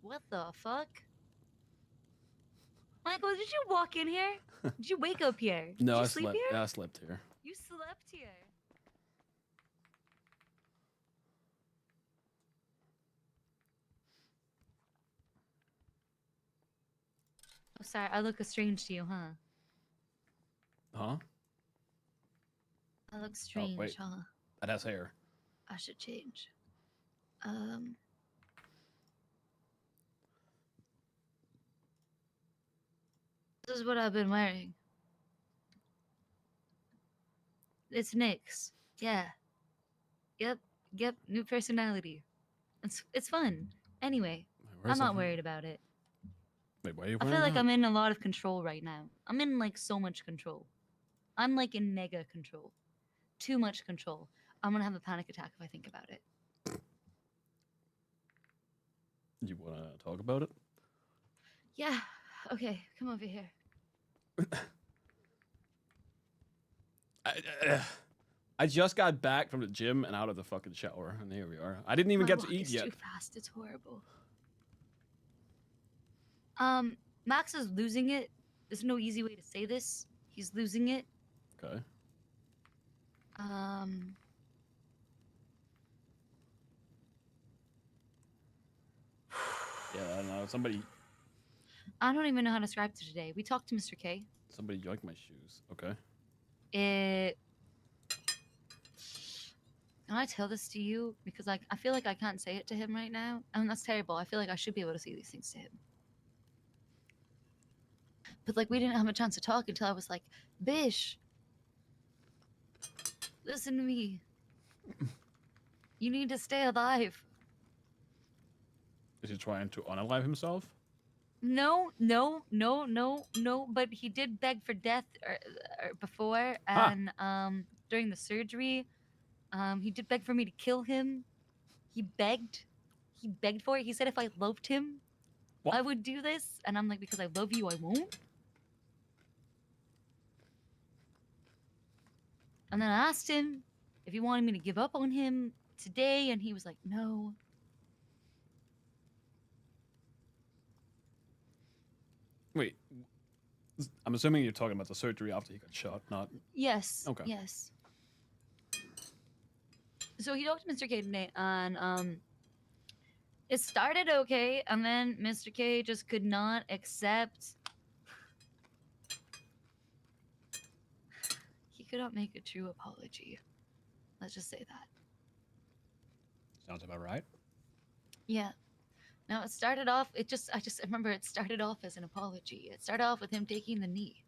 What the fuck? Michael, did you walk in here? Did you wake up here? Did No, you I sleep slept. here? Yeah, I slept here. You slept here. Oh, sorry, I look strange to you, huh? Huh? I look strange, wait. huh? That has hair. I should change. This is what I've been wearing. It's Nick's. Yeah. Yep. New personality. It's fun. Anyway, I'm not worried about it. Wait, why are you I wearing feel like that? I'm in a lot of control right now. I'm in like so much control. I'm like in mega control. Too much control. I'm gonna have a panic attack if I think about it. You want to talk about it? Yeah. Okay, come over here. I just got back from the gym and out of the fucking shower, and here we are. I didn't even My get to walk eat is yet. too fast. It's horrible. Max is losing it. There's no easy way to say this. He's losing it. Okay. Yeah, I don't know. Somebody I don't even know how to describe it today. We talked to Mr. K. Somebody yoinked my shoes. Okay. Can I tell this to you? Because I feel like I can't say it to him right now. And that's terrible. I feel like I should be able to say these things to him. But like we didn't have a chance to talk until I was like, Bish, listen to me. You need to stay alive. Is he trying to unalive himself? No. But he did beg for death before, and during the surgery, he did beg for me to kill him. He begged for it. He said if I loved him, I would do this, and I'm like, because I love you, I won't. And then I asked him if he wanted me to give up on him today, and he was like, no. Wait. I'm assuming you're talking about the surgery after he got shot, not... Yes. Okay. Yes. So he talked to Mr. K today, and it started okay, and then Mr. K just could not accept. He could not make a true apology. Let's just say that. Sounds about right. Yeah. Now it started off. I just remember it started off as an apology. It started off with him taking the knee,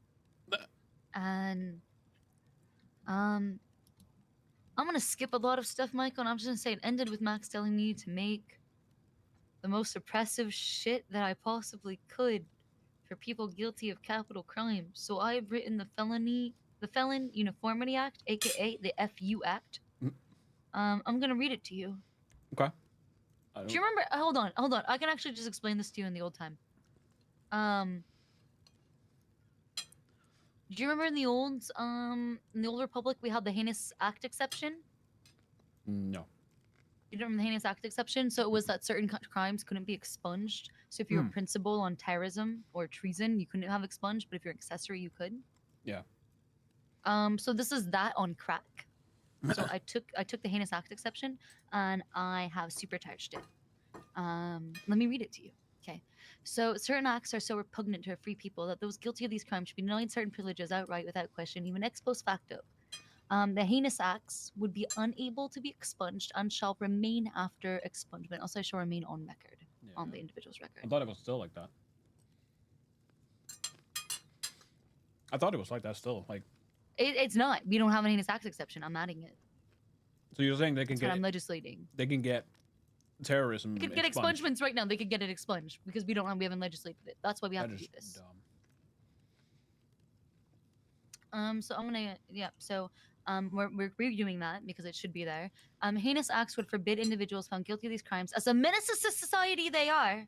and I'm gonna skip a lot of stuff, Michael, and I'm just gonna say it ended with Max telling me to make the most oppressive shit that I possibly could for people guilty of capital crimes. So I've written the Felon Uniformity Act, aka the FU Act. I'm gonna read it to you. Okay. Do you remember? Hold on. I can actually just explain this to you in the old time. Do you remember in the old Republic we had the heinous act exception? No. You don't remember the heinous act exception? So it was that certain crimes couldn't be expunged. So if you were principal on terrorism or treason, you couldn't have expunged, but if you're accessory, you could. Yeah. So this is that on crack. So I took the heinous act exception and I have supercharged it. Let me read it to you. Okay. So certain acts are so repugnant to a free people that those guilty of these crimes should be denied certain privileges outright without question, even ex post facto. The heinous acts would be unable to be expunged and shall remain after expungement. Also, shall remain on record, on the individual's record. I thought it was still like that. I thought it was like that still. Like it's not. We don't have an heinous acts exception. I'm adding it. So you're saying they can get? I'm legislating. They can get terrorism. They could get expungements right now. They could get it expunged because we haven't legislated it. That's why we have to do this. Dumb. So I'm gonna So we're redoing that because it should be there. Heinous acts would forbid individuals found guilty of these crimes, as a menace to society they are,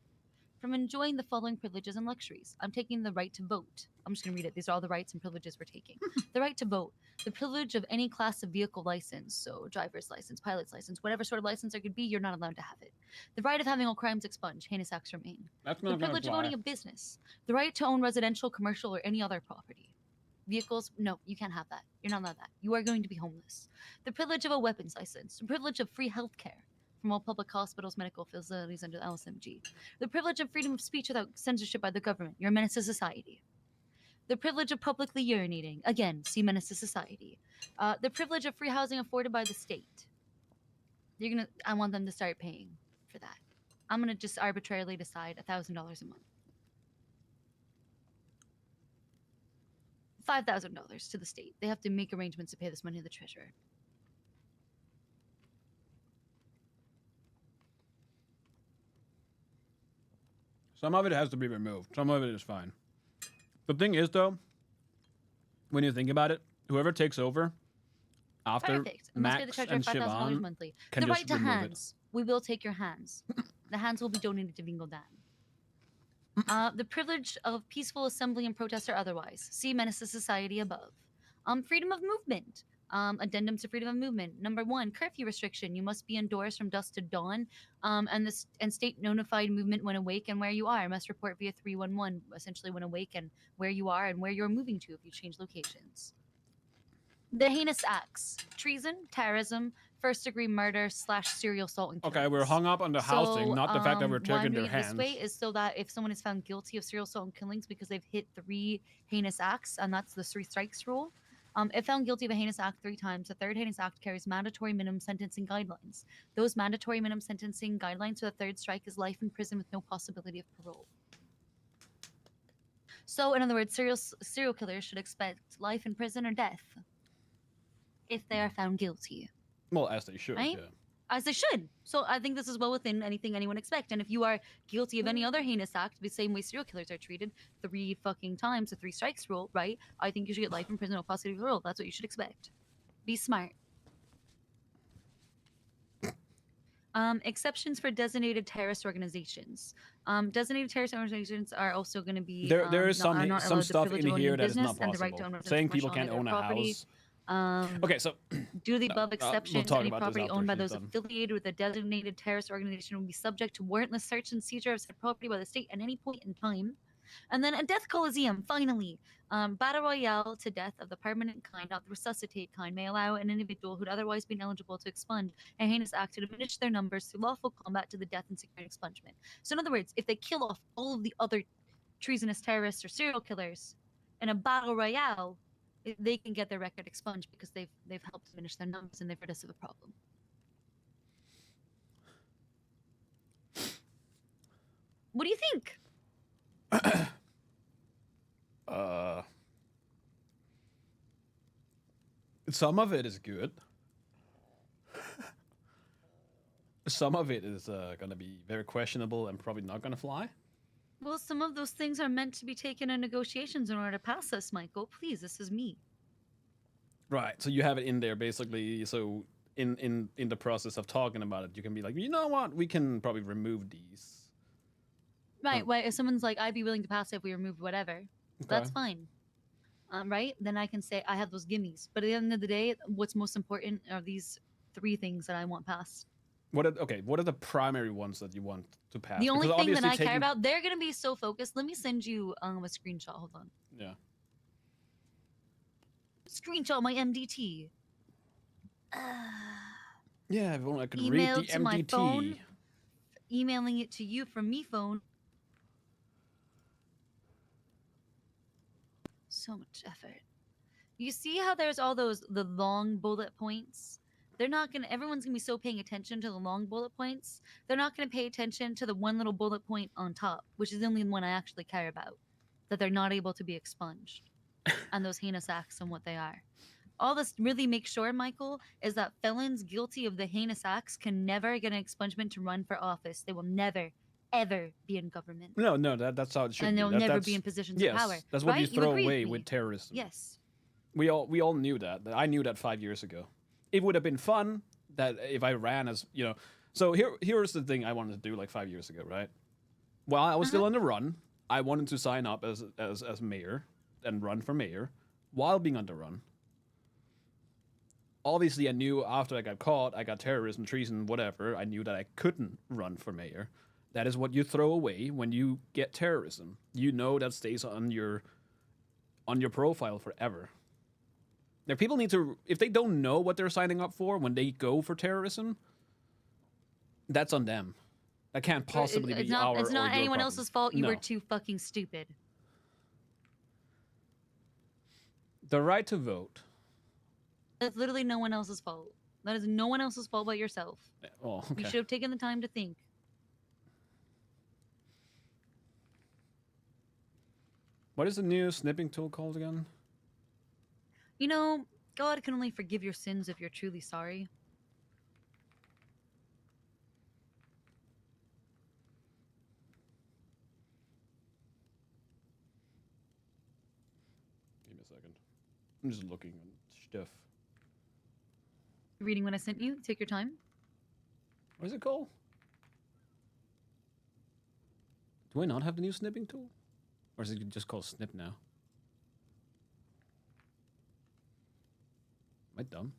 from enjoying the following privileges and luxuries. I'm taking the right to vote. I'm just going to read it. These are all the rights and privileges we're taking. The right to vote, the privilege of any class of vehicle license, so driver's license, pilot's license, whatever sort of license there could be, you're not allowed to have it. The right of having all crimes expunged, heinous acts remain. That's The not gonna privilege of fly. owning a business, the right to own residential, commercial, or any other property. Vehicles, no, you can't have that. You're not allowed that. You are going to be homeless. The privilege of a weapons license, the privilege of free health care from all public hospitals, medical facilities under the LSMG. The privilege of freedom of speech without censorship by the government. You're a menace to society. The privilege of publicly urinating. Again, see menace to society. The privilege of free housing afforded by the state. I want them to start paying for that. I'm gonna just arbitrarily decide $1,000 a month. $5,000 to the state. They have to make arrangements to pay this money to the treasurer. Some of it has to be removed. Some of it is fine. The thing is, though, when you think about it, whoever takes over after Perfect. And must pay the Max treasurer and $5,000 Siobhan monthly. can The just right to remove it. hands. We will take your hands. The hands will be donated to Vingo Dan. The privilege of peaceful assembly and protest or otherwise. See menace to society above. Freedom of movement. Addendum to freedom of movement. Number 1, curfew restriction. You must be indoors from dusk to dawn, and state notified movement when awake and where you are. Must report via 311, essentially when awake and where you are and where you're moving to if you change locations. The heinous acts: treason, terrorism, first-degree murder / serial assault and killings. Okay, we're hung up on the housing, not the fact that we're why I'm taking their doing it hands. this way is so that if someone is found guilty of serial assault and killings because they've hit 3 heinous acts, and that's the 3 strikes rule, if found guilty of a heinous act 3 times, the 3rd heinous act carries mandatory minimum sentencing guidelines. Those mandatory minimum sentencing guidelines for the 3rd strike is life in prison with no possibility of parole. So, in other words, serial killers should expect life in prison or death if they are found guilty. Well, as they should, right? yeah. As they should. So I think this is well within anything anyone expect. And if you are guilty of any other heinous act, the same way serial killers are treated 3 fucking times, the 3 strikes rule, right? I think you should get life in prison or possibly parole. That's what you should expect. Be smart. Exceptions for designated terrorist organizations. Designated terrorist organizations are also going to be There is not some allowed the stuff privilege in of owning here that is business not and the right to possible. own Saying people residential can't and own other a property. house. Okay, so Due to the above we'll exceptions, talk any about this property after owned by she's those done. affiliated with a designated terrorist organization will be subject to warrantless search and seizure of said property by the state at any point in time. And then a death coliseum, finally. Battle royale to death of the permanent kind, not the resuscitate kind, may allow an individual who'd otherwise been eligible to expunge a heinous act to diminish their numbers through lawful combat to the death and securing expungement. So in other words, if they kill off all of the other treasonous terrorists or serial killers in a battle royale, they can get their record expunged because they've helped diminish their numbers and they've rid us of a problem. What do you think? Some of it is good. Some of it is going to be very questionable and probably not going to fly. Well, some of those things are meant to be taken in negotiations in order to pass this, Michael. Please, this is me. Right. So you have it in there basically. So in the process of talking about it, you can be like, you know what? We can probably remove these. Right. Well, if someone's like, I'd be willing to pass it if we removed whatever, that's fine. Right? Then I can say I have those gimmies. But at the end of the day, what's most important are these 3 things that I want passed. What are the primary ones that you want to pass? The only Because thing that I obviously care about, they're gonna be so focused. Let me send you a screenshot. Hold on. Yeah. Screenshot my MDT. Yeah, if only I could Email read the to my MDT. phone. Emailing it to you from me phone. So much effort. You see how there's all the long bullet points? They're not gonna. Everyone's gonna be so paying attention to the long bullet points. They're not gonna pay attention to the one little bullet point on top, which is the only one I actually care about. That they're not able to be expunged, and those heinous acts and what they are. All this really makes sure, Michael, is that felons guilty of the heinous acts can never get an expungement to run for office. They will never, ever be in government. No, that's how it should be. And they'll That's never be in positions of power. That's what right? you throw agree away with with terrorism. Yes. We all knew that. I knew that 5 years ago. It would have been fun that if I ran as, you know. So here's the thing I wanted to do like 5 years ago, right? while I was still on the run, I wanted to sign up as mayor and run for mayor while being on the run. Obviously, I knew after I got caught, I got terrorism, treason, whatever. I knew that I couldn't run for mayor. That is what you throw away when you get terrorism. You know that stays on your profile forever. Now, people need to, if they don't know what they're signing up for when they go for terrorism, that's on them. That can't possibly be our or your It's not anyone problem. else's fault. You No. were too fucking stupid. The right to vote. That's literally no one else's fault. That is no one else's fault but yourself. Oh, okay. You should have taken the time to think. What is the new snipping tool called again? You know, God can only forgive your sins if you're truly sorry. Give me a second. I'm just looking at stuff. Reading what I sent you. Take your time. What is it called? Do I not have the new snipping tool? Or is it just called snip now? Am I dumb?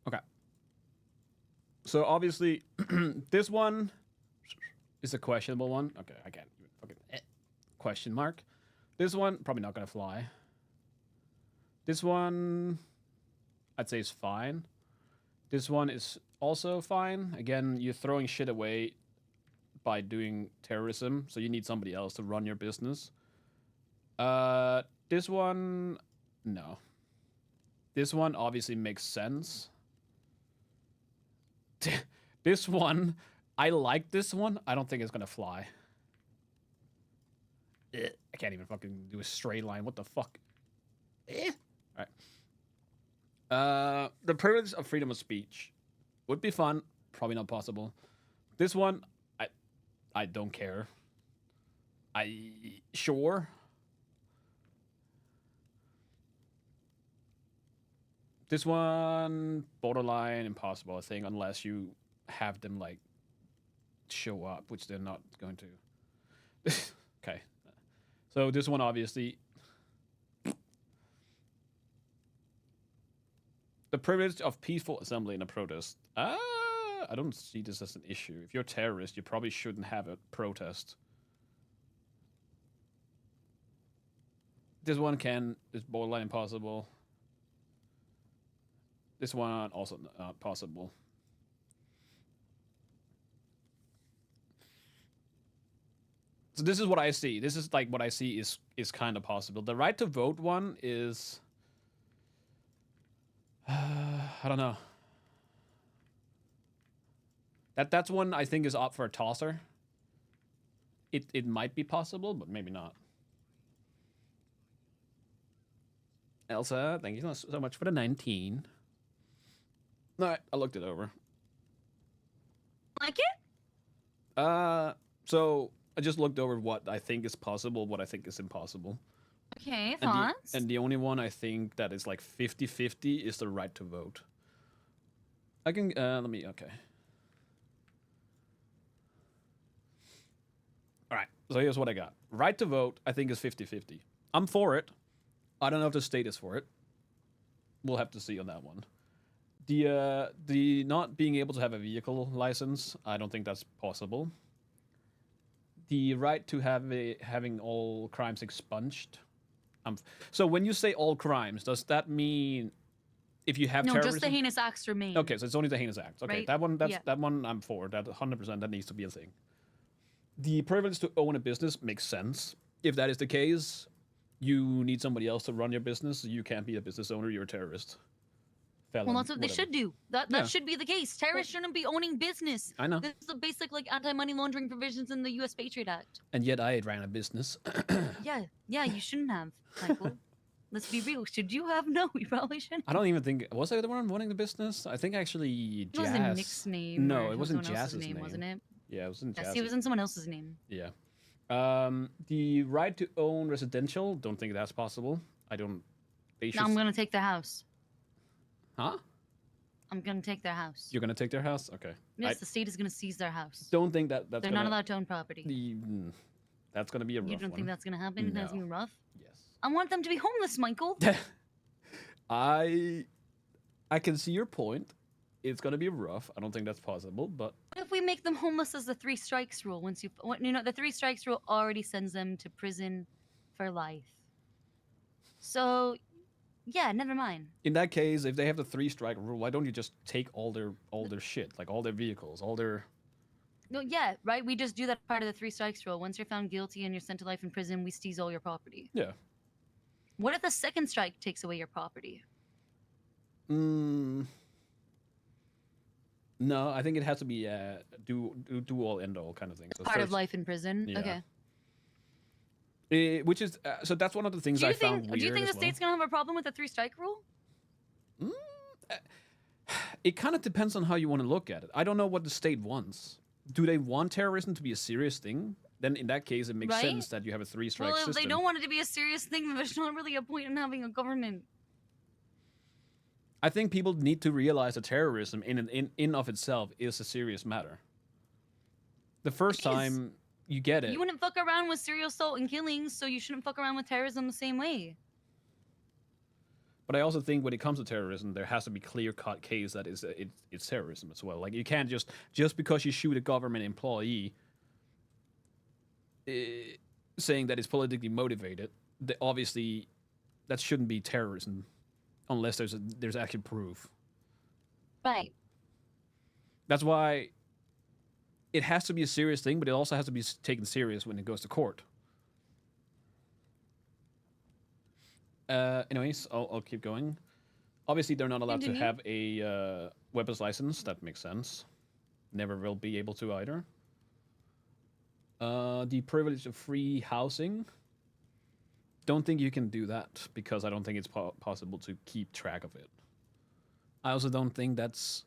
Okay. So obviously, this one is a questionable one. Okay, I can't even fucking question mark. This one probably not gonna fly. This one, I'd say is fine. This one is also fine. Again, you're throwing shit away by doing terrorism, so you need somebody else to run your business. This one, no. This one obviously makes sense. This one, I like this one. I don't think it's gonna fly. I can't even fucking do a straight line. What the fuck? All right. The privilege of freedom of speech would be fun. Probably not possible. This one, I don't care. Sure. This one, borderline impossible, I think, unless you have them like show up, which they're not going to. Okay. So this one, obviously, the privilege of peaceful assembly in a protest. I don't see this as an issue. If you're a terrorist, you probably shouldn't have a protest. This one is borderline impossible. This one also not possible. So this is what I see. This is like what I see is kind of possible. The right to vote one is I don't know. That's one I think is up for a tosser. It might be possible, but maybe not. Elsa, thank you so much for the 19. All right, I looked it over. Like it? So I just looked over what I think is possible, what I think is impossible. Okay, fun. And the only one I think that is like 50-50 is the right to vote. I can, okay. All right, so here's what I got. Right to vote, I think is 50-50. I'm for it. I don't know if the state is for it. We'll have to see on that one. The not being able to have a vehicle license, I don't think that's possible. The right to having all crimes expunged. So when you say all crimes, does that mean if you have terrorism? No, just the heinous acts remain. Okay, so it's only the heinous acts. Okay, right? that one I'm for. That 100% that needs to be a thing. The privilege to own a business makes sense. If that is the case, you need somebody else to run your business. You can't be a business owner. You're a terrorist. Felon, Well, that's what whatever. they should do. That should be the case. Terrorists shouldn't be owning business. I know. This is the basic like anti-money laundering provisions in the U.S. Patriot Act. And yet I ran a business. Yeah, you shouldn't have, Michael. Let's be real. Should you have? No, you probably shouldn't. I don't even think was I the one running the business. I think actually Jazz. It wasn't Nick's name. No, or it wasn't someone else's Jazz's name. wasn't it? Yeah, it wasn't Yes, Jazz. it was in someone else's name. Yeah. The right to own residential, don't think that's possible. I don't. They should. No, I'm gonna take their house. Huh? I'm gonna take their house. You're gonna take their house? Okay. Yes, the state is gonna seize their house. Don't think that's They're gonna. not allowed to own property. That's gonna be a rough You don't one. think that's gonna happen? You think that's No. gonna be rough? Yes. I want them to be homeless, Michael. I can see your point. It's gonna be rough. I don't think that's possible, but What if we make them homeless as the 3 strikes rule? Once the 3 strikes rule already sends them to prison for life. So, yeah, never mind. in that case, if they have the 3 strike rule, why don't you just take all their shit, like all their vehicles, all their. No, yeah, right. We just do that part of the 3 strikes rule. Once you're found guilty and you're sent to life in prison, we seize all your property. Yeah. What if the 2nd strike takes away your property? No, I think it has to be do all end all kind of thing. So Part of life in prison. Yeah. Okay. Which is so that's one of the things I found weird. Do you think the as state's gonna have a problem with the 3 strike rule? It kind of depends on how you want to look at it. I don't know what the state wants. Do they want terrorism to be a serious thing? Then in that case, it makes Right? sense that you have a 3 strike Well, if system. they don't want it to be a serious thing, then there's not really a point in having a government. I think people need to realize that terrorism in of itself is a serious matter. The first It is. time you get it, You wouldn't fuck around with serial assault and killings, so you shouldn't fuck around with terrorism the same way. but I also think when it comes to terrorism, there has to be clear-cut case that it's terrorism as well. Like you can't just because you shoot a government employee, saying that it's politically motivated. Obviously, that shouldn't be terrorism, unless there's actually proof. Right. That's why it has to be a serious thing, but it also has to be taken serious when it goes to court. Anyways, I'll keep going. Obviously, they're not allowed Continue. to have a weapons license. That makes sense. Never will be able to either. The privilege of free housing. Don't think you can do that because I don't think it's possible to keep track of it. I also don't think that's.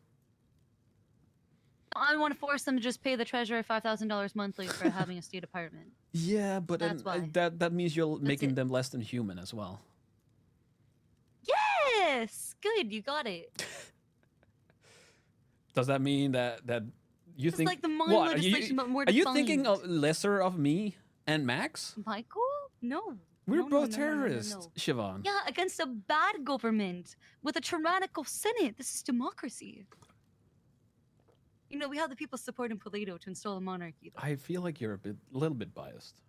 I want to force them to just pay the treasurer $5,000 monthly for having a state apartment. Yeah, but That's why. that means you're making it. them less than human as well. Yes! Good, you got it. Does that mean that you It's think like the mine what legislation, but more are you defined. thinking of lesser of me and Max? Michael? No. We're No, both no, terrorists, Siobhan. Yeah, against a bad government with a tyrannical Senate. This is democracy. You know, we have the people's support in Plato to install a monarchy. Though. I feel like you're a little bit biased.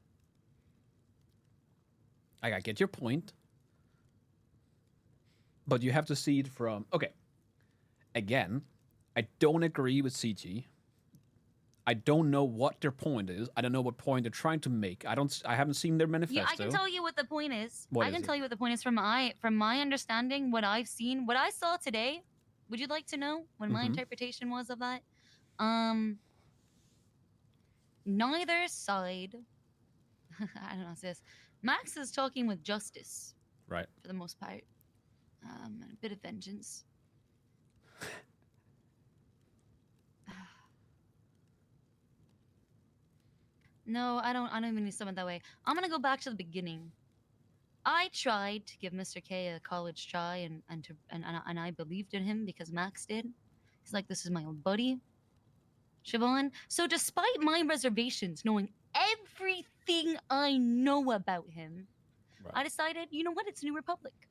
I get your point, but you have to see it from okay. Again, I don't agree with CG. I don't know what their point is. I don't know what point they're trying to make. I haven't seen their manifesto. Yeah, I can tell you what the point is. What I is can it? tell you what the point is from my understanding, what I've seen, what I saw today. Would you like to know what my Mhm. interpretation was of that? Neither side. I don't know how to say this. Max is talking with justice Right. for the most part, and a bit of vengeance. No, I don't even need to sum it that way. I'm gonna go back to the beginning. I tried to give Mr. K a college try, and I believed in him because Max did. He's like, this is my old buddy, Siobhan. So despite my reservations, knowing everything I know about him, Right. I decided, you know what? It's New Republic.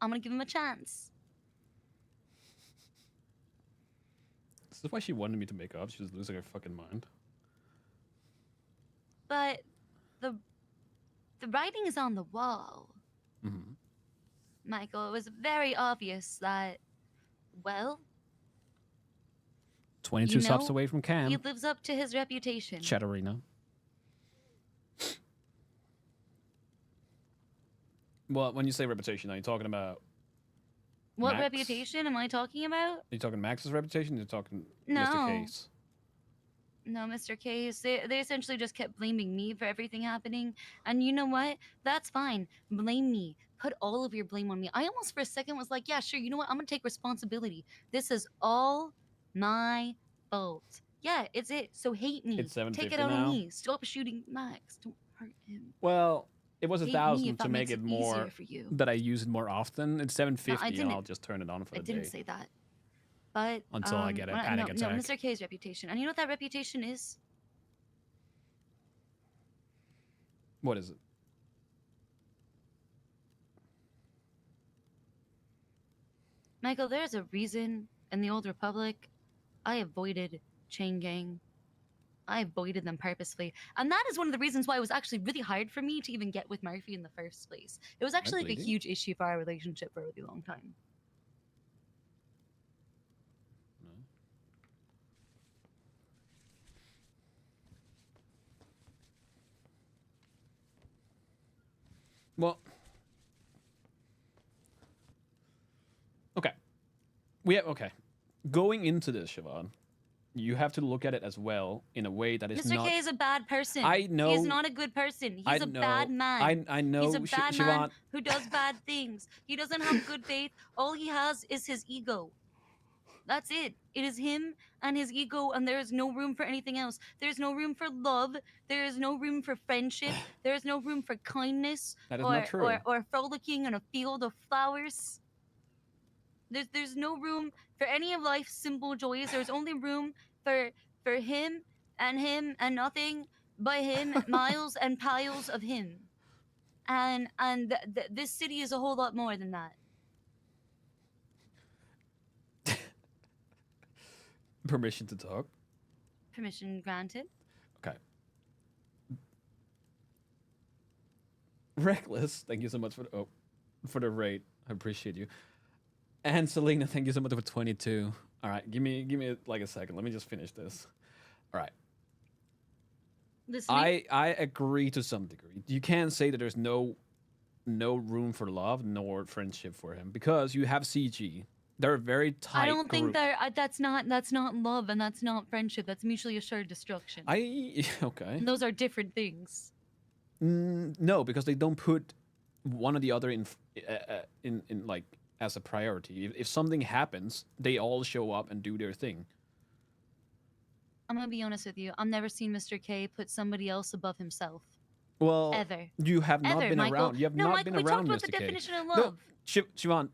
I'm gonna give him a chance. This is why she wanted me to make up. She's losing her fucking mind. But the writing is on the wall. Mm-hmm. Michael, it was very obvious that, well, 22 You stops know, away from Cam. he lives up to his reputation. Chatterina. Well, when you say reputation, are you talking about? What Max? reputation am I talking about? Are you talking Max's reputation? You're talking No. Mr. Case. No, Mr. Case. They essentially just kept blaming me for everything happening. And you know what? That's fine. Blame me. Put all of your blame on me. I almost for a second was like, yeah, sure. You know what? I'm going to take responsibility. This is all my fault. Yeah, it's it. So hate me. It's Take 750 it out on now. me. Stop shooting Max. Don't hurt him. Well, it was Hate me 1,000 if to that make makes it easier more for you. that I use it more often. It's No, 750, I and didn't. I'll just turn it on for I the didn't day say that. But until I get a no, panic no, attack. Mr. K's reputation. And you know what that reputation is? What is it? Michael, there's a reason in the Old Republic I avoided Chain Gang. I avoided them purposely. And that is one of the reasons why it was actually really hard for me to even get with Murphy in the first place. It was actually like a huge issue for our relationship for a really long time. No. Well, okay. Okay. Going into this, Siobhan, you have to look at it as well in a way that is Mr. not. K is a bad person. I know. He is not a good person. I He's a know. bad man. I know. He's a bad man Siobhan. who does bad things. He doesn't have good faith. All he has is his ego. That's it. It is him and his ego, and there is no room for anything else. There's no room for love. There is no room for friendship. There is no room for kindness That is not true. or frolicking in a field of flowers. There's no room for any of life's simple joys. There's only room for him and nothing but him, miles and piles of him. And this city is a whole lot more than that. Permission to talk. Permission granted. Okay. Reckless, thank you so much for the rate. I appreciate you. And Selena, thank you so much for 22. All right, give me like a second. Let me just finish this. All right. Listening? I agree to some degree. You can't say that there's no room for love nor friendship for him because you have CG. They're a very tight. I don't think group. that's not love and that's not friendship. That's mutually assured destruction. Okay. And those are different things. No, because they don't put one or the other in like as a priority. If something happens, they all show up and do their thing. I'm gonna be honest with you. I've never seen Mr. K put somebody else above himself. Well, ever. You have not been Michael. around. You have not Michael, been around, we talked about Mr. the K. definition of No, love. Siobhan,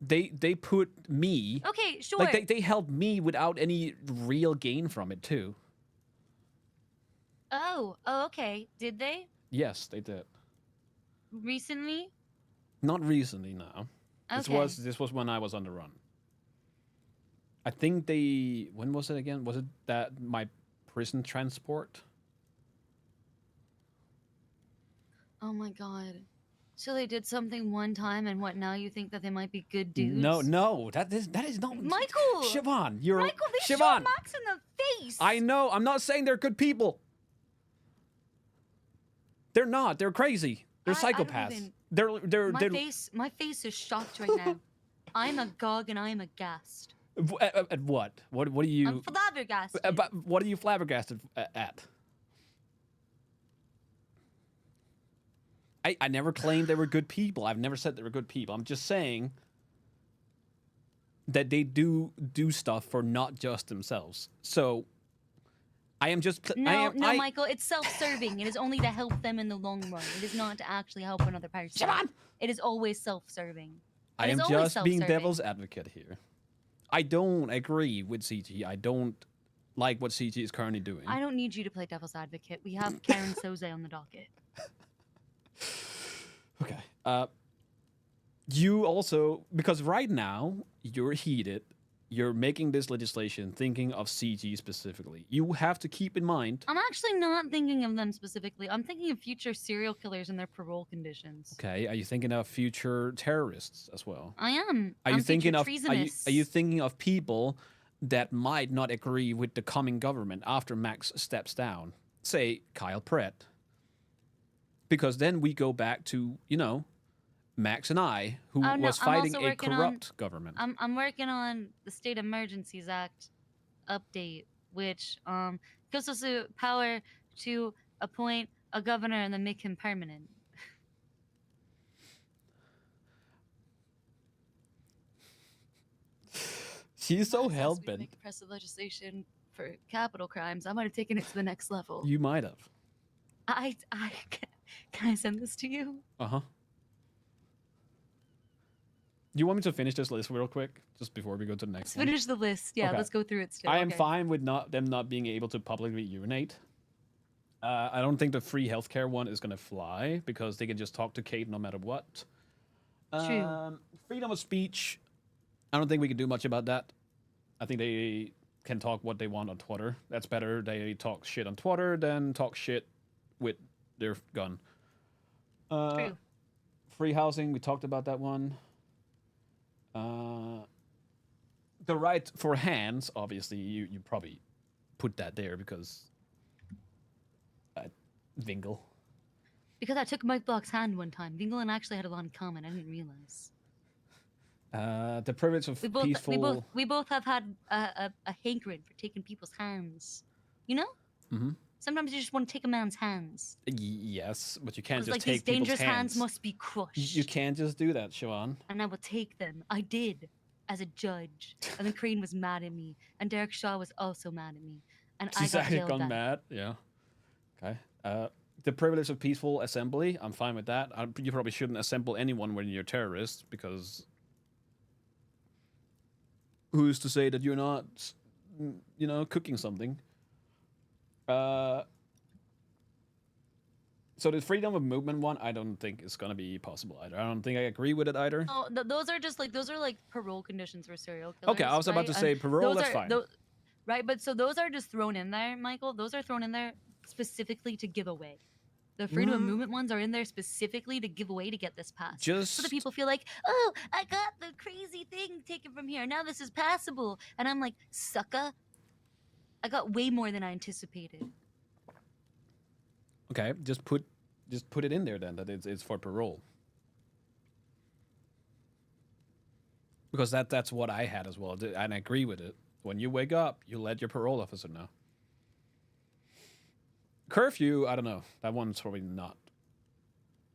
they put me. Okay, sure. Like they helped me without any real gain from it too. Oh, okay. Did they? Yes, they did. Recently? Not recently, no. Okay. This was when I was on the run. I think they. When was it again? Was it that my prison transport? Oh my god. So they did something one time, and what now? You think that they might be good dudes? No, that is not. Michael. Siobhan, Michael, they Siobhan. shot Max in the face. I know. I'm not saying they're good people. They're not. They're crazy. They're psychopaths. My face is shocked right now. I'm agog and I'm aghast. At what? What are you? I'm flabbergasted. What are you flabbergasted at? I never claimed they were good people. I've never said they were good people. I'm just saying that they do stuff for not just themselves. So I am just Michael, it's self-serving. It is only to help them in the long run. It is not to actually help another person. Siobhan! It is always self-serving. I am just being devil's advocate here. I don't agree with CG. I don't like what CG is currently doing. I don't need you to play devil's advocate. We have Karen Soze on the docket. Okay. You also, because right now you're heated, you're making this legislation thinking of CG specifically. You have to keep in mind. I'm actually not thinking of them specifically. I'm thinking of future serial killers and their parole conditions. Okay. Are you thinking of future terrorists as well? I am. Are you thinking of? Treasonous. Are you thinking of people that might not agree with the coming government after Max steps down? Say Kyle Pratt. Because then we go back to, Max and I, who was fighting a corrupt government. I'm working on the State Emergencies Act update, which gives us the power to appoint a governor and then make him permanent. She's so hell-bent. Make a press of legislation for capital crimes, I might have taken it to the next level. You might have. I can I send this to you? Uh-huh. Do you want me to finish this list real quick, just before we go to the next Let's one? finish the list. Yeah, Okay. let's go through it still. I am okay. fine with them not being able to publicly urinate. I don't think the free healthcare one is gonna fly because they can just talk to Kate no matter what. True. Freedom of speech. I don't think we can do much about that. I think they can talk what they want on Twitter. That's better. They talk shit on Twitter than talk shit with their gun. True. Free housing. We talked about that one. The right for hands. Obviously, you probably put that there because Vingle. Because I took Mike Block's hand one time. Vingle and I actually had a lot in common. I didn't realize. The privilege of peaceful. We both have had a hankering for taking people's hands. You know? Mm-hmm. Sometimes you just want to take a man's hands. Yes, but you can't just like take these people's dangerous hands must be crushed. You can't just do that, Siobhan. And I will take them. I did, as a judge. And then Crane was mad at me, and Derek Shaw was also mad at me, and She's I got actually yelled gone at. mad. Yeah. Okay. The privilege of peaceful assembly. I'm fine with that. You probably shouldn't assemble anyone when you're terrorists because who's to say that you're not, cooking something? So the freedom of movement one, I don't think is gonna be possible either. I don't think I agree with it either. Oh, those are parole conditions for serial killers. Okay, I was about to say parole. That's fine. Right, but so those are just thrown in there, Michael. Those are thrown in there specifically to give away. The freedom of movement ones are in there specifically to give away to get this passed. So that people feel like, oh, I got the crazy thing taken from here. Now this is passable. And I'm like, sucker. I got way more than I anticipated. Okay, just put it in there then that it's for parole. Because that's what I had as well, and I agree with it. When you wake up, you let your parole officer know. Curfew, I don't know. That one's probably not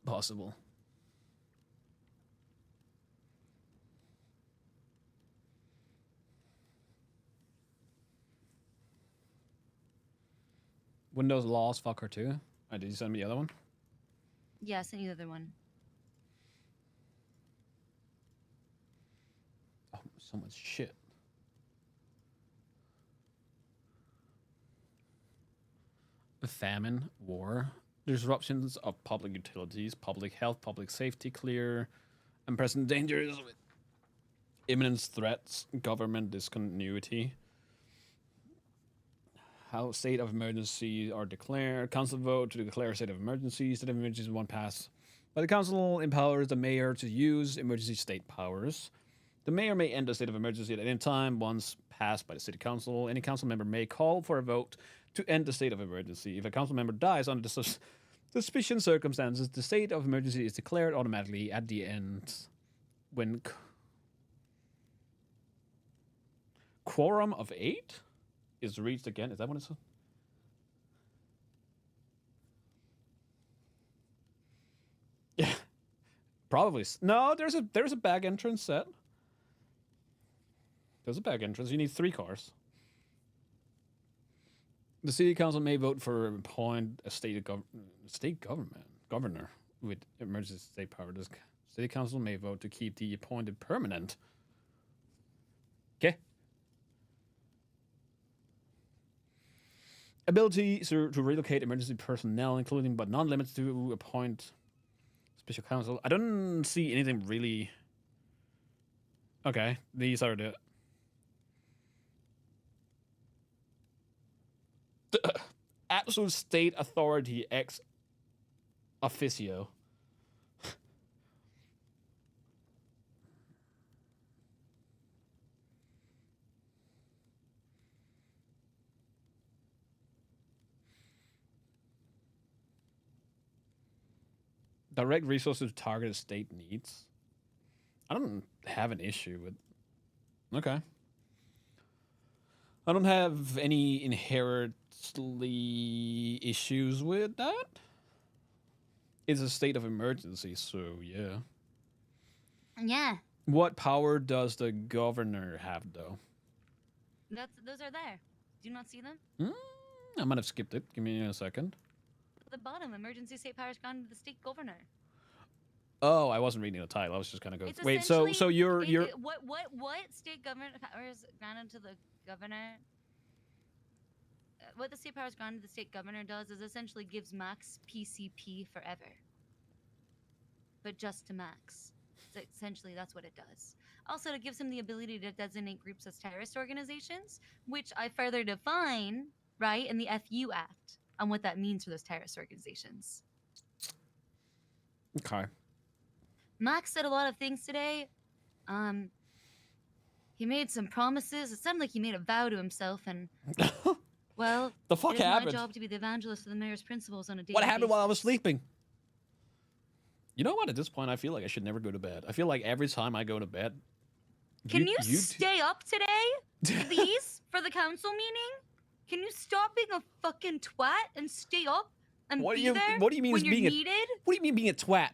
possible. Windows laws, fuck her too. Did you send me the other one? Yeah, I sent you the other one. Oh, so much shit. Famine, war, disruptions of public utilities, public health, public safety, clear and present dangers with imminent threats, government discontinuity, how state of emergency are declared, council vote to declare a state of emergency, state of emergency one pass by the council empowers the mayor to use emergency state powers. The mayor may end a state of emergency at any time once passed by the city council. Any council member may call for a vote to end the state of emergency. If a council member dies under the suspicion circumstances, the state of emergency is declared automatically at the end when quorum of 8 is reached again. Is that what it's? Yeah, probably. No, there's a back entrance set. There's a back entrance. You need 3 cars. The city council may vote for appoint a state governor with emergency state power. The city council may vote to keep the appointed permanent. Okay. Ability to relocate emergency personnel, including but not limited to appoint special counsel. I don't see anything really. Okay, these are the absolute state authority ex officio. Direct resources to target state needs. I don't have an issue with. Okay. I don't have any inherently issues with that. It's a state of emergency, so yeah. Yeah. What power does the governor have, though? Those are there. Do you not see them? I might have skipped it. Give me a second. At the bottom, emergency state powers granted to the state governor. Oh, I wasn't reading the title. I was just kind of going. It's Wait, so you're what state government powers granted to the governor? What the state powers granted to the state governor does is essentially gives Max PCP forever, but just to Max. So essentially, that's what it does. Also, it gives him the ability to designate groups as terrorist organizations, which I further define, right, in the FU Act on what that means for those terrorist organizations. Okay. Max said a lot of things today. He made some promises. It sounded like he made a vow to himself, and well, the fuck it is happened? my job to be the evangelist of the mayor's principles on a daily What happened basis. while I was sleeping? You know what? At this point, I feel like I should never go to bed. I feel like every time I go to bed. Can you stay up today, please, for the council meeting? Can you stop being a fucking twat and stay up and What be do you there What do you mean when as you're being needed? What do you mean being a twat?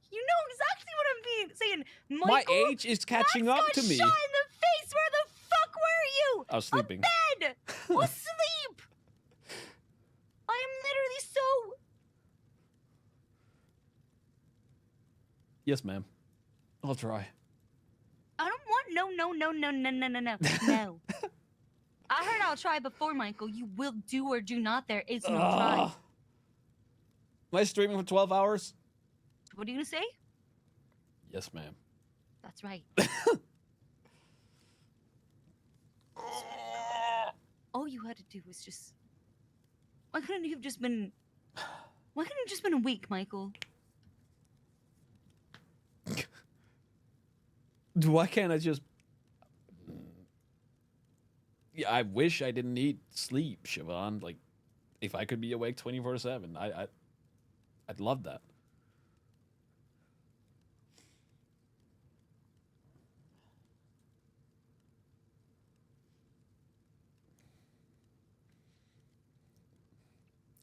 You know exactly what I'm saying. Michael, My age is catching Max up got to me. shot in the face. Where the fuck were you? I was sleeping. Bed. Asleep. I am literally so. Yes, ma'am. I'll try. I don't want no. I heard I'll try before, Michael. You will do or do not. There is no try. Am I streaming for 12 hours? What are you gonna say? Yes, ma'am. That's right. All you had to do was just. Why couldn't you have just been? Why couldn't you have just been awake, Michael? Why can't I just? Yeah, I wish I didn't need sleep, Siobhan. Like, if I could be awake 24/7, I'd love that.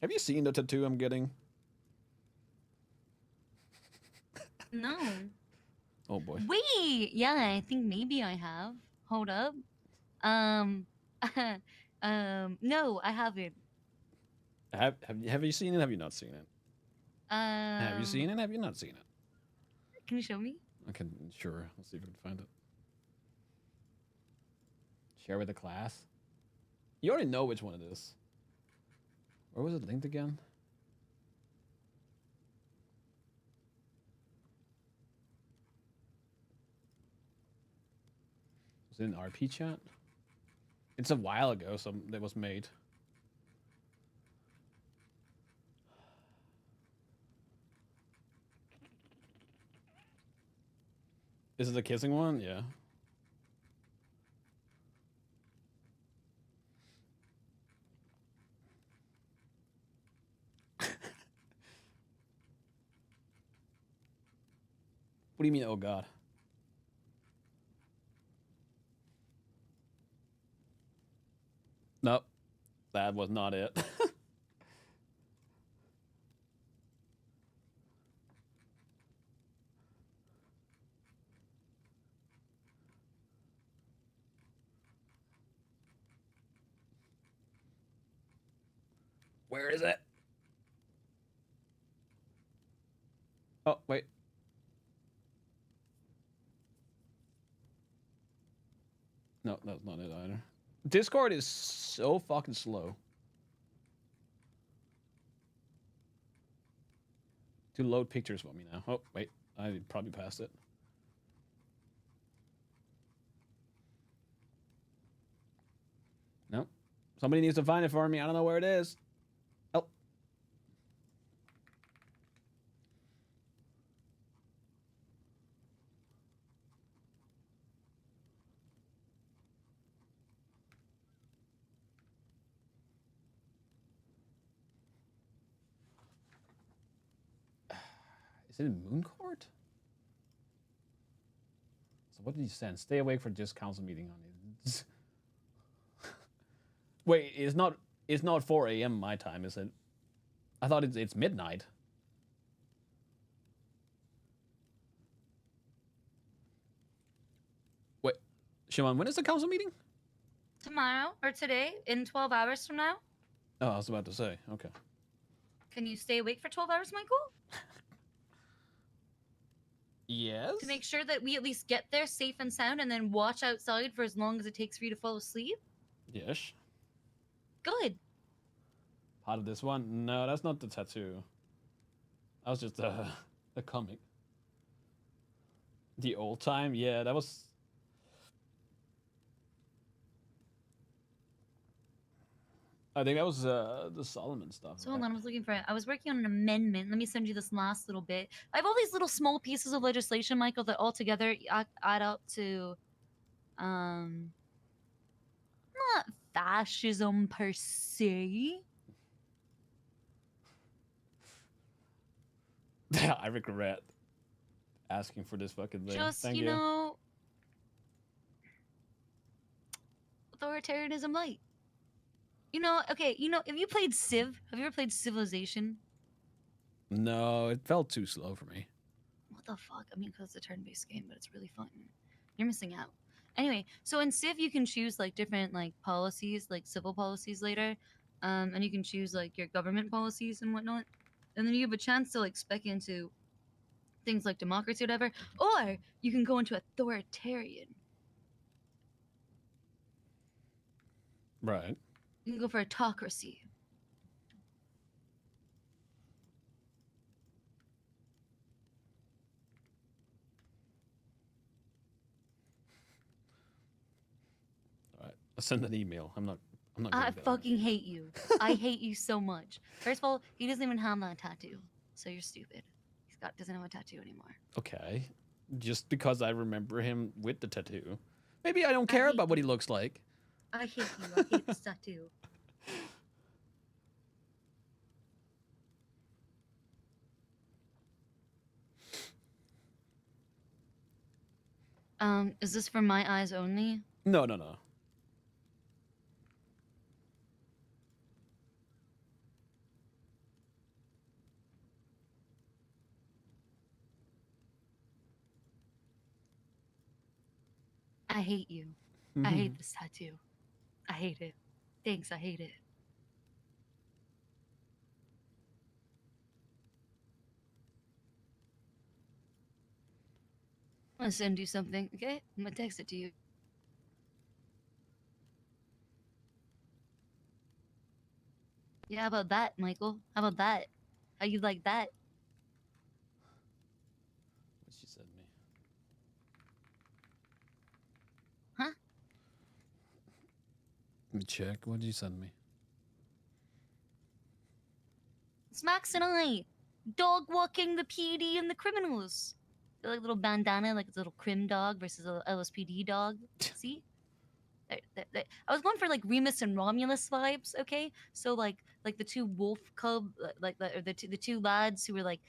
Have you seen the tattoo I'm getting? No. Oh boy. Wait. Yeah, I think maybe I have. Hold up. No, I haven't. Have you seen it? Have you not seen it? Have you seen it? Have you not seen it? Can you show me? I can, sure. Let's see if I can find it. Share with the class. You already know which one it is. Where was it linked again? Was it in RP chat? It's a while ago, so that was made. Is it the kissing one? Yeah. What do you mean, oh god? Nope. That was not it. Where is it? Oh, wait. No, that's not it either. Discord is so fucking slow to load pictures for me now. Oh, wait. I probably passed it. No. Somebody needs to find it for me. I don't know where it is. Oh. Is it in Mooncourt? So what did he send? Stay awake for this council meeting on it. Wait, it's not 4 a.m. my time, is it? I thought it's midnight. Wait, Shimon, when is the council meeting? Tomorrow or today, in 12 hours from now. Oh, I was about to say. Okay. Can you stay awake for 12 hours, Michael? Yes. To make sure that we at least get there safe and sound and then watch outside for as long as it takes for you to fall asleep? Yes. Good. Part of this one? No, that's not the tattoo. That was just the comic. The old time? Yeah, that was. I think that was the Solomon stuff. So Right? hold on, I was looking for it. I was working on an amendment. Let me send you this last little bit. I have all these little small pieces of legislation, Michael, that all together add up to, not fascism per se. I regret asking for this fucking thing. Just, Thank you you. know, authoritarianism light. You know, okay, you know, have you played Civ? Have you ever played Civilization? No, it felt too slow for me. What the fuck? I mean, because it's a turn-based game, but it's really fun. You're missing out. Anyway, so in Civ you can choose like different like policies, like civil policies later, and you can choose like your government policies and whatnot, and then you have a chance to like spec into things like democracy or whatever, or you can go into authoritarian. Right. You can go for autocracy. All right. I'll send an email. I'm not. I good at that. fucking hate you. I hate you so much. First of all, he doesn't even have that tattoo, so you're stupid. Doesn't have a tattoo anymore. Okay. Just because I remember him with the tattoo. Maybe I don't care about what he looks like. I hate you. I hate this tattoo. Is this for my eyes only? No, no, no. I hate you. I hate this tattoo. I hate it. Thanks, I hate it. I'm gonna send you something, okay? I'm gonna text it to you. Yeah, how about that, Michael? How about that? How you like that? What she sent me. Huh? Let me check. What did you send me? It's Max and I, dog walking the PD and the criminals. They're like little bandana, like it's a little crim dog versus a LSPD dog. See? I was going for like Remus and Romulus vibes, okay? So like the two wolf cub, or the two lads who were like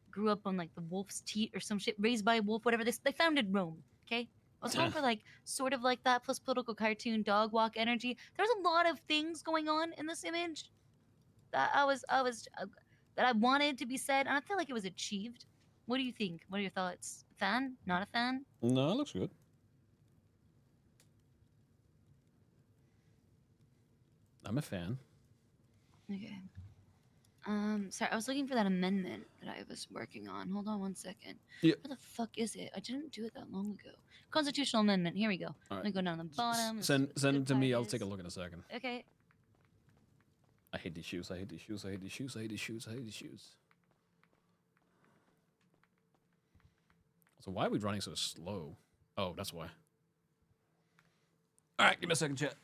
grew up on like the wolf's teat or some shit, raised by a wolf, whatever. They founded Rome, okay? I was going for like sort of like that plus political cartoon dog walk energy. There's a lot of things going on in this image that that I wanted to be said, and I feel like it was achieved. What do you think? What are your thoughts? Fan? Not a fan? No, it looks good. I'm a fan. Okay. Sorry, I was looking for that amendment that I was working on. Hold on one second. Yeah. Where the fuck is it? I didn't do it that long ago. Constitutional amendment. Here we go. All Let me go down the bottom. Send it to me. I'll take a look in a second. Okay. I hate these shoes. I hate these shoes. I hate these shoes. I hate these shoes. I hate these shoes. So why are we running so slow? Oh, that's why. All right, give me a second, chat.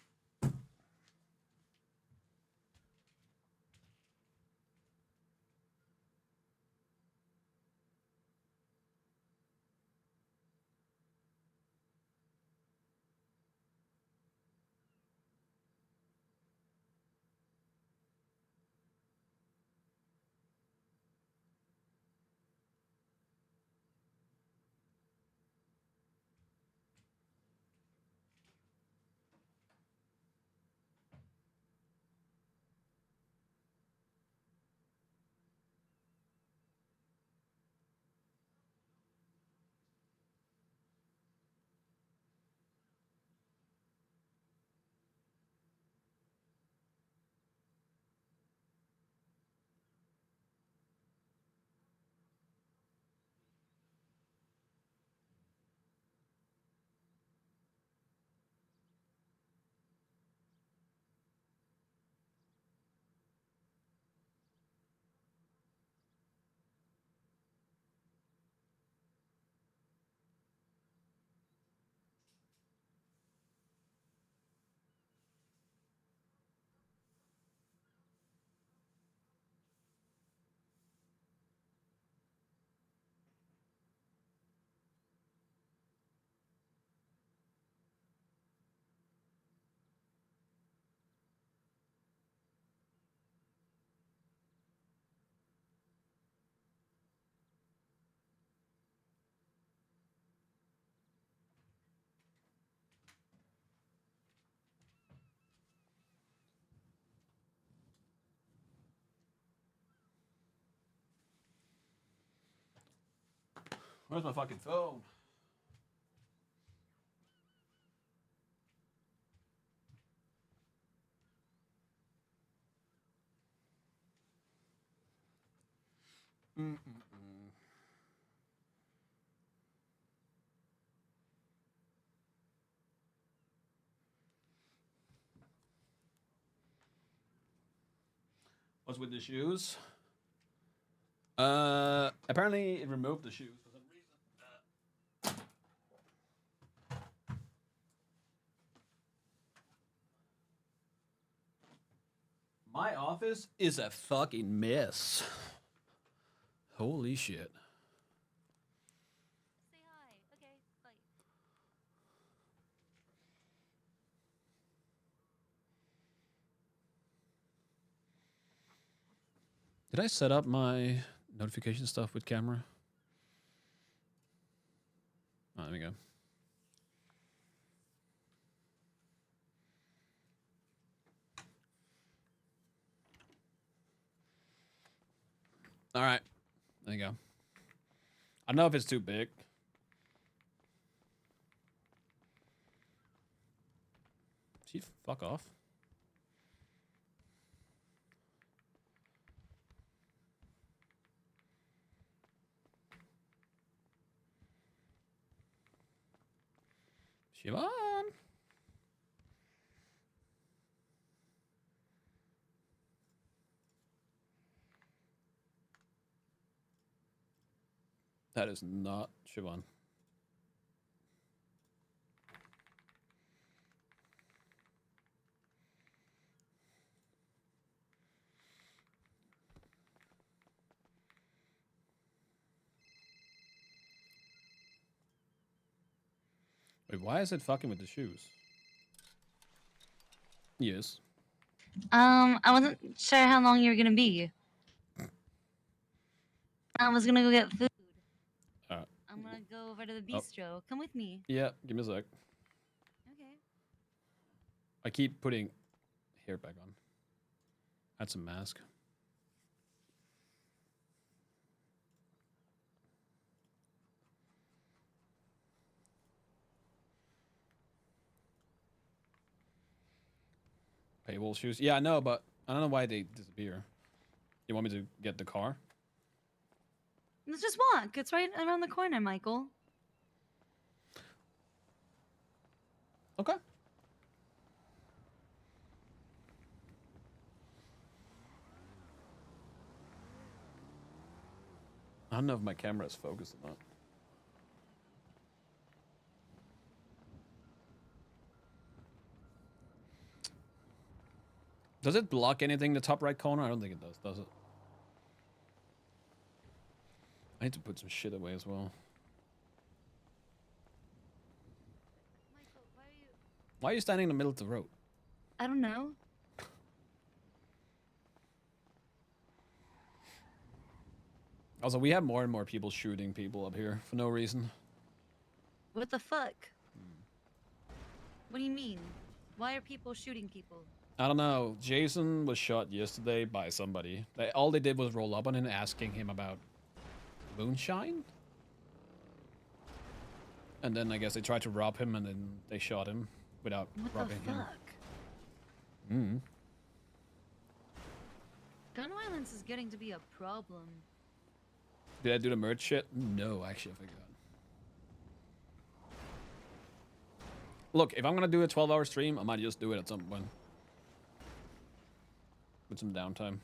Where's my fucking phone? What's with the shoes? Apparently it removed the shoes for some reason. My office is a fucking mess. Holy shit. Say hi. Okay, bye. Did I set up my notification stuff with camera? Oh, there we go. All right. There you go. I don't know if it's too big. See, fuck off. Siobhan. That is not Siobhan. Wait, why is it fucking with the shoes? Yes. I wasn't sure how long you were gonna be. I was gonna go get food. I'm gonna go over to the bistro. Come with me. Yeah, give me a sec. Okay. I keep putting hair back on. Add some mask. Paywall shoes. Yeah, I know, but I don't know why they disappear. You want me to get the car? Let's just walk. It's right around the corner, Michael. Okay. I don't know if my camera is focused or not. Does it block anything in the top right corner? I don't think it does it? I need to put some shit away as well. Michael, Why are you standing in the middle of the road? I don't know. Also, we have more and more people shooting people up here for no reason. What the fuck? What do you mean? Why are people shooting people? I don't know. Jason was shot yesterday by somebody. All they did was roll up on him asking him about moonshine. And then I guess they tried to rob him and then they shot him without robbing him. What the fuck? Gun violence is getting to be a problem. Did I do the merch shit? No, actually, I forgot. Look, if I'm gonna do a 12-hour stream, I might just do it at some point. With some downtime.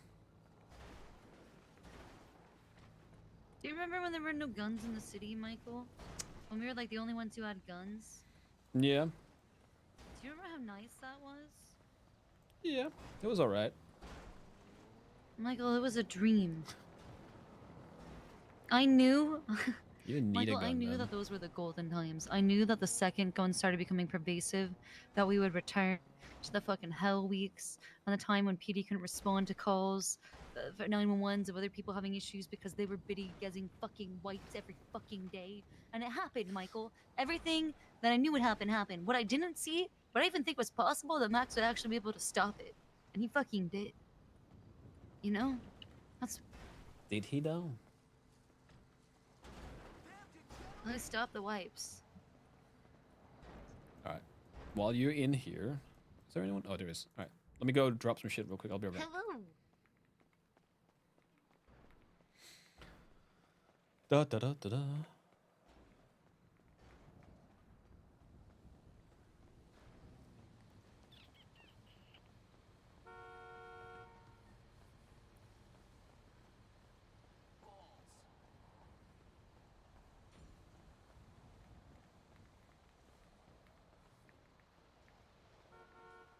Do you remember when there were no guns in the city, Michael? When we were like the only ones who had guns? Yeah. Do you remember how nice that was? Yeah, it was alright. Michael, it was a dream. I knew... You didn't need Michael, a gun, I knew man. that those were the golden times. I knew that the second guns started becoming pervasive, that we would return to the fucking hell weeks, and the time when PD couldn't respond to calls for 911s of other people having issues because they were bitty guessing fucking whites every fucking day. And it happened, Michael. Everything that I knew would happen, happened. What I didn't see, what I even think was possible, that Max would actually be able to stop it. And he fucking did. You know? That's... Did he though? Let's stop the wipes. All right. While you're in here, is there anyone? Oh, there is. All right. Let me go drop some shit real quick. I'll be right back. Hello. Da da da da da.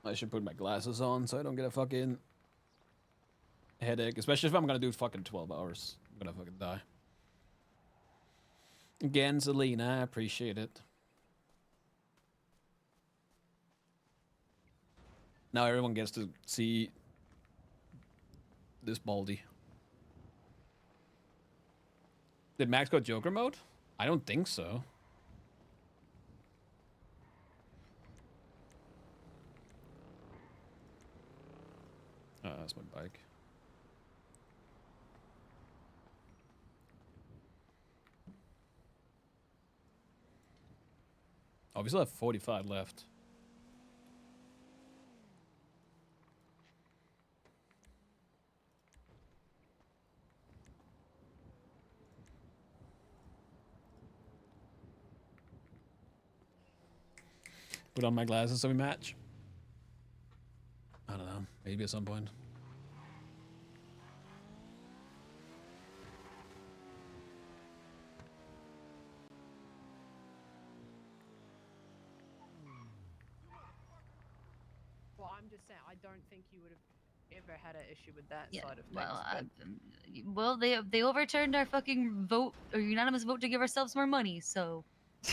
I should put my glasses on so I don't get a fucking headache, especially if I'm gonna do fucking 12 hours. I'm gonna fucking die. Again, Selena, I appreciate it. Now everyone gets to see this Baldy. Did Max go Joker mode? I don't think so. Oh, that's my bike. Oh, we still have 45 left. Put on my glasses so we match. I don't know. Maybe at some point. Well, I'm just saying, I don't think you would have ever had an issue with that Yeah. side of things. Well, but... well, they overturned our fucking vote or unanimous vote to give ourselves more money. So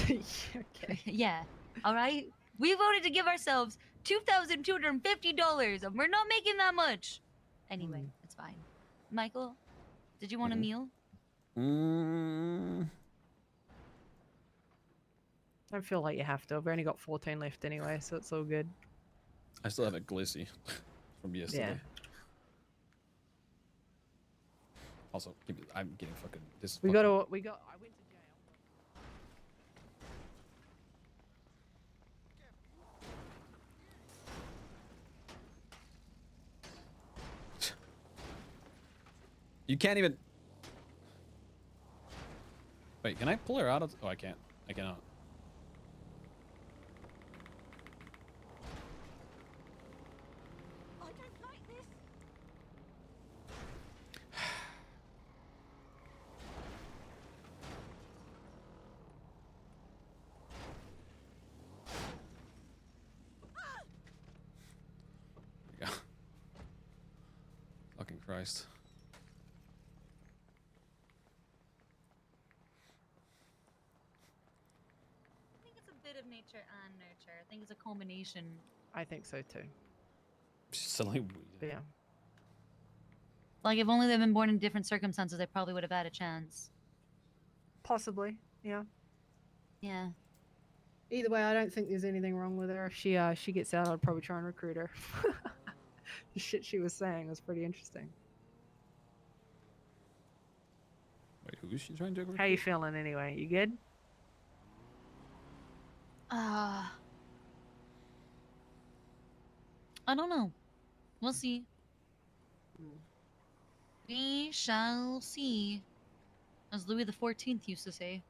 okay. yeah. All right. We voted to give ourselves $2,250, and we're not making that much. Anyway, it's fine. Michael, did you want a meal? I don't feel like you have to. I've only got 14 left anyway, so it's all good. I still have a glissy from yesterday. Yeah. Also, I'm getting fucking this. I went to jail. You can't even. Wait, can I pull her out of? Oh, I can't. I cannot. I don't like this. There we go. Fucking Christ. I think it's a bit of nature and nurture. I think it's a combination. I think so too. Suddenly, But yeah. Like, if only they'd been born in different circumstances, they probably would have had a chance. Possibly. Yeah. Yeah. Either way, I don't think there's anything wrong with her. If she gets out, I'd probably try and recruit her. The shit she was saying was pretty interesting. Wait, who is she trying to recruit? How you feeling anyway? You good? I don't know. We'll see. We shall see, as Louis XIV used to say.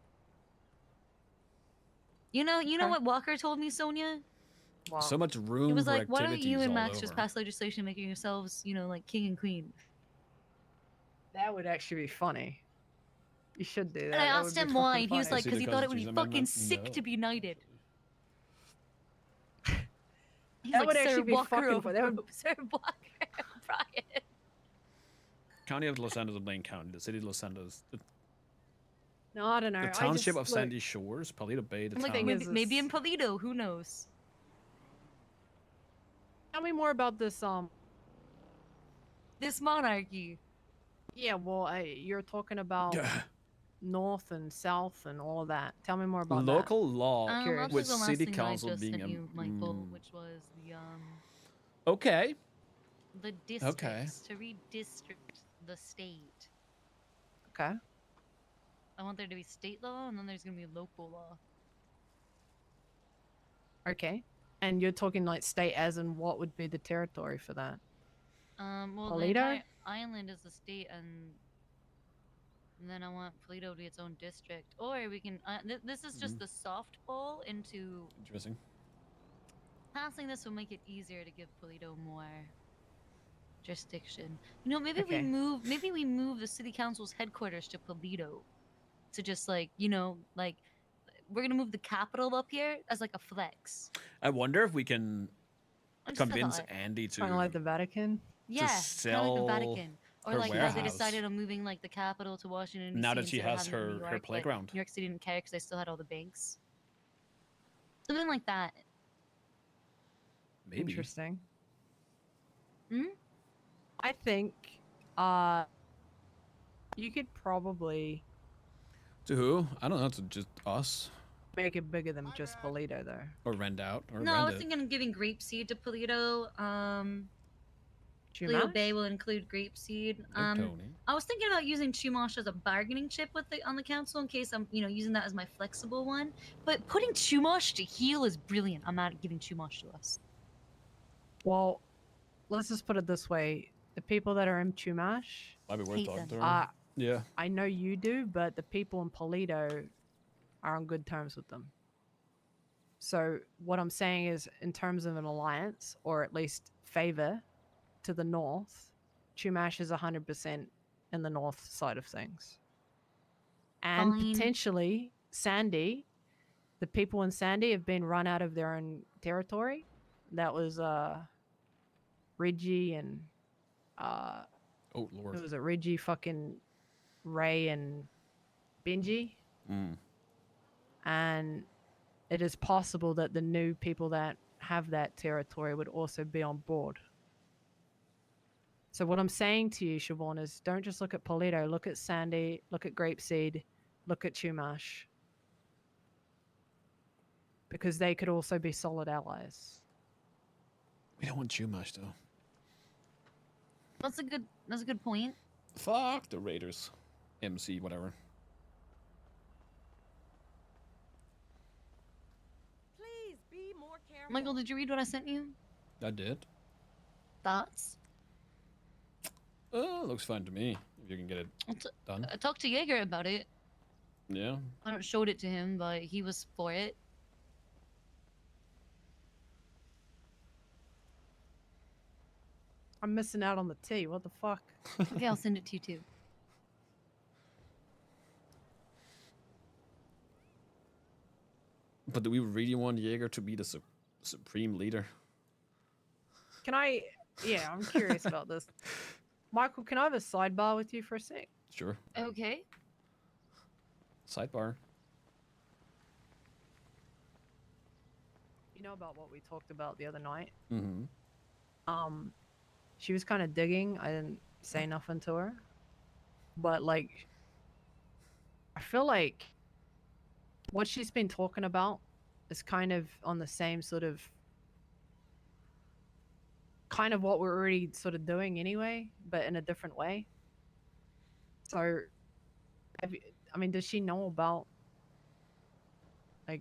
You know what Walker told me, Sonia? Wow. So much room. He was for like, "Why don't you activities and all Max just over. pass legislation making yourselves, like king and queen?" That would actually be funny. You should do that. And I That asked would be him why, fucking and he was funny. like, See "Because the he thought it would be Constitution fucking Amendment? sick No. to be knighted." He's That like, would "Sir actually be Walker fucking of fun. That would- Sir Walker Brian." County of Los Santos, Blaine County, the city of Los Santos, the No, I don't know. township of look, Sandy Shores, Palito Bay, the I'm like, town. maybe in Polito, who knows? Tell me more about this. This monarchy. Yeah, well, you're talking about north and south and all of that. Tell me more about Local law I'll Curious. tell with you the last city thing council I just being sent a you, Michael, which was okay. the districts to redistrict the state. that. Okay. I want there to be state law, and then there's gonna be local law. Okay. And you're talking like state as in what would be the territory for that? Well, the Polito? entire island is the state, and then I want Polito to be its own district. Or we can. This is just the softball into Interesting. passing. This will make it easier to give Polito more jurisdiction. You know, maybe we Okay. move. Maybe we move the city council's headquarters to Polito, to just like we're gonna move the capital up here as like a flex. I wonder if we can Just a convince thought. Andy to Kind of like the Vatican. Yeah, kind of like sell the Vatican, or her like how they warehouse. decided on moving like the capital to Washington Now DC that she instead of has having it in New her York, but playground. New York City didn't care because they still had all the banks. Something like that. Maybe. Interesting. Hmm? I think you could probably To who? I don't know. To just us make it bigger than just Polito though. or rent out or No, I rent was it. thinking of giving grapeseed to Polito. Polito Chumash? Bay will include grapeseed. Like Tony. I was thinking about using Chumash as a bargaining chip on the council in case I'm using that as my flexible one. But putting Chumash to heal is brilliant. I'm not giving Chumash to us. Well, let's just put it this way. The people that are in Chumash, Might be worth Hate talking to them. her. Yeah. I know you do, but the people in Polito are on good terms with them. So what I'm saying is, in terms of an alliance, or at least favor to the north, Chumash is 100% in the north side of things. And Fine. potentially Sandy, the people in Sandy have been run out of their own territory. That was Reggie and Oh Lord. it was Reggie, fucking Ray and Benji. Mm. And it is possible that the new people that have that territory would also be on board. So what I'm saying to you, Siobhan, is don't just look at Polito, look at Sandy, look at Grapeseed, look at Chumash. Because they could also be solid allies. We don't want Chumash though. That's a good point. Fuck the Raiders. MC whatever. Please be more careful. Michael, did you read what I sent you? I did. Thoughts? Looks fine to me. If you can get it done. I talked to Jaeger about it. Yeah. I showed it to him, but he was for it. I'm missing out on the tea. What the fuck? Okay, I'll send it to you too. But do we really want Jaeger to be the supreme leader? Can I? Yeah, I'm curious about this. Michael, can I have a sidebar with you for a sec? Sure. Okay. Sidebar. You know about what we talked about the other night? Mm-hmm. She was kind of digging. I didn't say nothing to her. But, like, I feel like what she's been talking about is kind of on the same sort of what we're already sort of doing anyway, but in a different way. So, does she know about, like,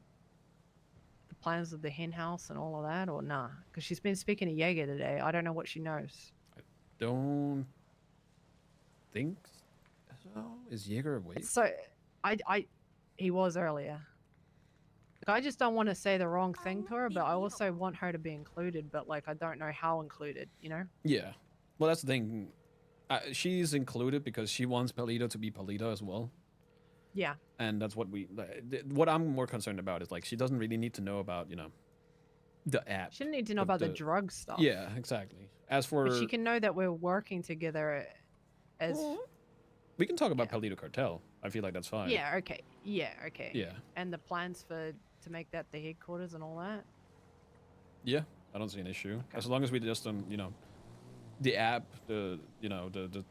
the plans of the hen house and all of that, or nah? Because she's been speaking to Jaeger today. I don't know what she knows. Don't think so. Is Jaeger awake? So, he was earlier. Like, I just don't want to say the wrong thing to her, but I also want her to be included, but, like, I don't know how included, you know? Yeah. Well, that's the thing. She's included because she wants Polito to be Polito as well. Yeah. And that's what what I'm more concerned about is, like, she doesn't really need to know about, the app. She didn't need to know But about the drug stuff. Yeah, exactly. As for... But she can know that we're working together as... we can talk about Polito Cartel. I feel like that's fine. Yeah, okay. Yeah, okay. Yeah. And the plans to make that the headquarters and all that? Yeah, I don't see an issue. Okay. As long as we just, the app, the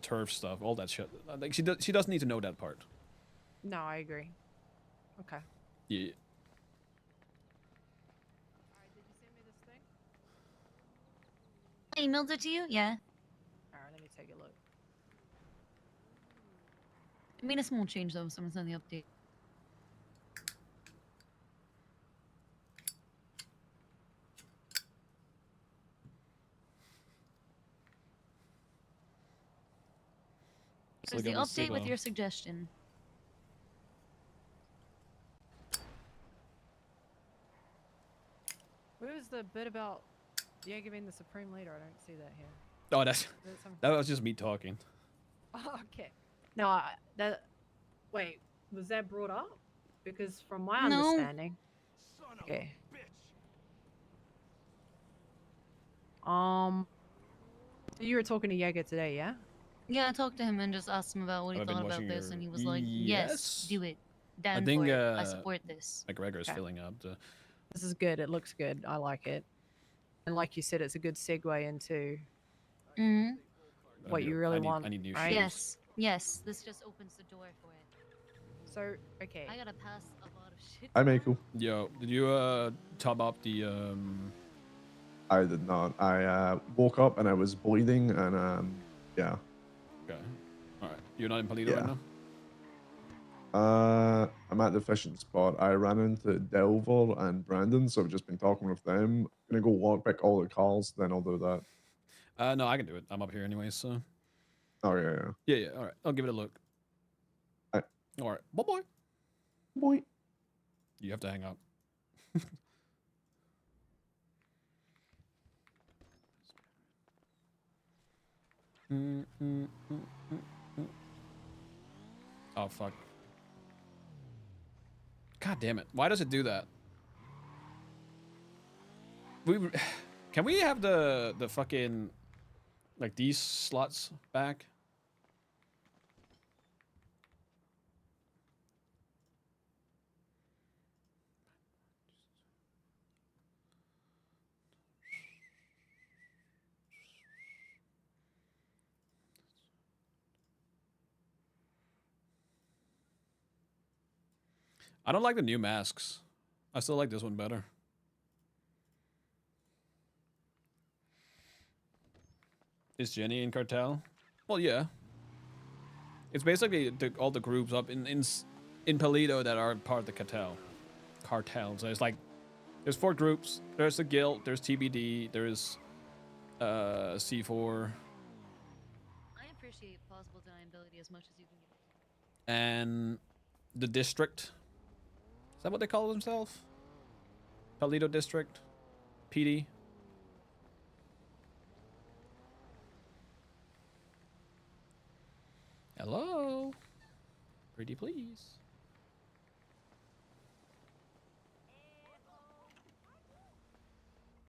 turf stuff, all that shit. Like, she doesn't need to know that part. No, I agree. Okay. Yeah. Alright, did you send me this thing? I emailed it to you? Yeah. Alright, let me take a look. I mean, a small change though. Someone's on the update. It's There's like the a update with Siglo. your suggestion. Where was the bit about Jaeger being the supreme leader? I don't see that here. Oh, that's Is that some... that was just me talking. Oh, okay. No, that. Wait, was that brought up? Because from my No. understanding. Okay. You were talking to Jaeger today, yeah? Yeah, I talked to him and just asked him about what he Have I been thought about watching this, your- and he was like, "Yes, Yes. do it. I Down think for it. I support this." McGregor's Okay. filling up. This is good. It looks good. I like it. And like you said, it's a good segue into Mm-hmm. what you really want, I need new right? shoes. Yes. This just opens the door for it. So, okay. I gotta pass a lot of shit. Hi, tomorrow. Mako. Yo, did you top up the I did not. I woke up and I was bleeding, and yeah, Okay. All right. You're not in Palito Yeah. right now. I'm at the fishing spot. I ran into Delver and Brandon, so I've just been talking with them. Gonna go lockpick all the cars, then I'll do that. No, I can do it. I'm up here anyway, so Oh yeah. yeah. All right, I'll give it a look. Alright. All right, bye bye. Boy. You have to hang up. Oh fuck. God damn it. Why does it do that? Can we have the fucking like these slots back? I don't like the new masks. I still like this one better. Is Jenny in Cartel? Well, yeah. It's basically all the groups up in Palito that are part of the cartel. So it's like there's 4 groups. There's the Guild. There's TBD. There's C4 I appreciate possible deniability as much as you can get. and the district. Is that what they call themselves? Palito District, PD. Hello. Pretty please.